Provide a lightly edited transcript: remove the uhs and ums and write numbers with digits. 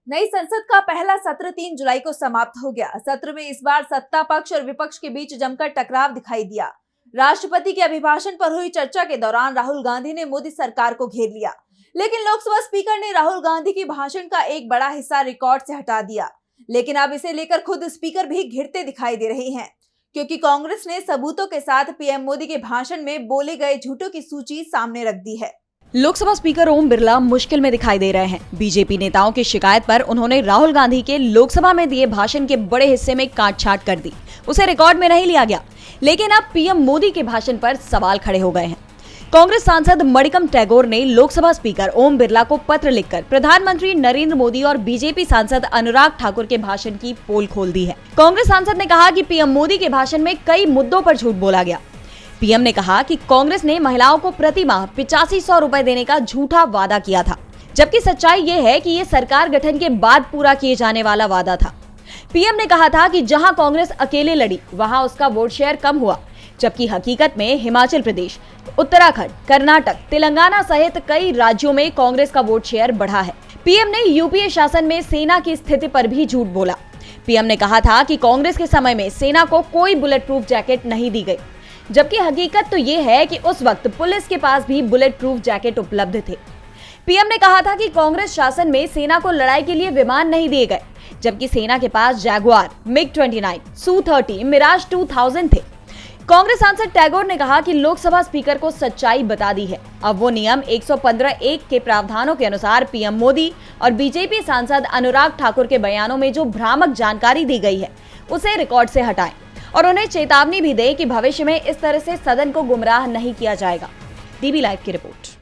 नई संसद का पहला सत्र 3 जुलाई को समाप्त हो गया। सत्र में इस बार सत्ता पक्ष और विपक्ष के बीच जमकर टकराव दिखाई दिया। राष्ट्रपति के अभिभाषण पर हुई चर्चा के दौरान राहुल गांधी ने मोदी सरकार को घेर लिया, लेकिन लोकसभा स्पीकर ने राहुल गांधी के भाषण का एक बड़ा हिस्सा रिकॉर्ड से हटा दिया। लेकिन अब इसे लेकर खुद स्पीकर भी घिरते दिखाई दे रहे हैं, क्योंकि कांग्रेस ने सबूतों के साथ पीएम मोदी के भाषण में बोले गए झूठों की सूची सामने रख दी है। लोकसभा स्पीकर ओम बिरला मुश्किल में दिखाई दे रहे हैं। बीजेपी नेताओं की शिकायत पर उन्होंने राहुल गांधी के लोकसभा में दिए भाषण के बड़े हिस्से में काट-छांट कर दी। उसे रिकॉर्ड में नहीं लिया गया, लेकिन अब पीएम मोदी के भाषण पर सवाल खड़े हो गए हैं। कांग्रेस सांसद मणिकम टैगोर ने लोकसभा स्पीकर ओम बिरला को पत्र लिखकर प्रधानमंत्री नरेंद्र मोदी और बीजेपी सांसद अनुराग ठाकुर के भाषण की पोल खोल दी है। कांग्रेस सांसद ने कहा कि पीएम मोदी के भाषण में कई मुद्दों पर झूठ बोला गया। पीएम ने कहा कि कांग्रेस ने महिलाओं को प्रति माह 8500 रुपए देने का झूठा वादा किया था, जबकि सच्चाई ये है कि ये सरकार गठन के बाद पूरा किए जाने वाला वादा था। पीएम ने कहा था कि जहां कांग्रेस अकेले लड़ी वहां उसका वोट शेयर कम हुआ, जबकि हकीकत में हिमाचल प्रदेश, उत्तराखंड, कर्नाटक, तेलंगाना सहित कई राज्यों में कांग्रेस का वोट शेयर बढ़ा है। पीएम ने यूपीए शासन में सेना की स्थिति पर भी झूठ बोला। पीएम ने कहा था कि कांग्रेस के समय में सेना को कोई बुलेट प्रूफ जैकेट नहीं दी गई, जबकि हकीकत तो ये है कि उस वक्त पुलिस के पास भी बुलेट प्रूफ जैकेट उपलब्ध थे। पीएम ने कहा था कि कांग्रेस शासन में सेना को लड़ाई के लिए विमान नहीं दिए गए, जबकि सेना के पास जैगुआर, MiG-29, Su-30, मिराज 2000 थे। कांग्रेस सांसद टैगोर ने कहा कि लोकसभा स्पीकर को सच्चाई बता दी है। अब वो नियम 115(1) के प्रावधानों के अनुसार पीएम मोदी और बीजेपी सांसद अनुराग ठाकुर के बयानों में जो भ्रामक जानकारी दी गई है उसे रिकॉर्ड से हटाएं और उन्हें चेतावनी भी दे कि भविष्य में इस तरह से सदन को गुमराह नहीं किया जाएगा। DB लाइव की रिपोर्ट।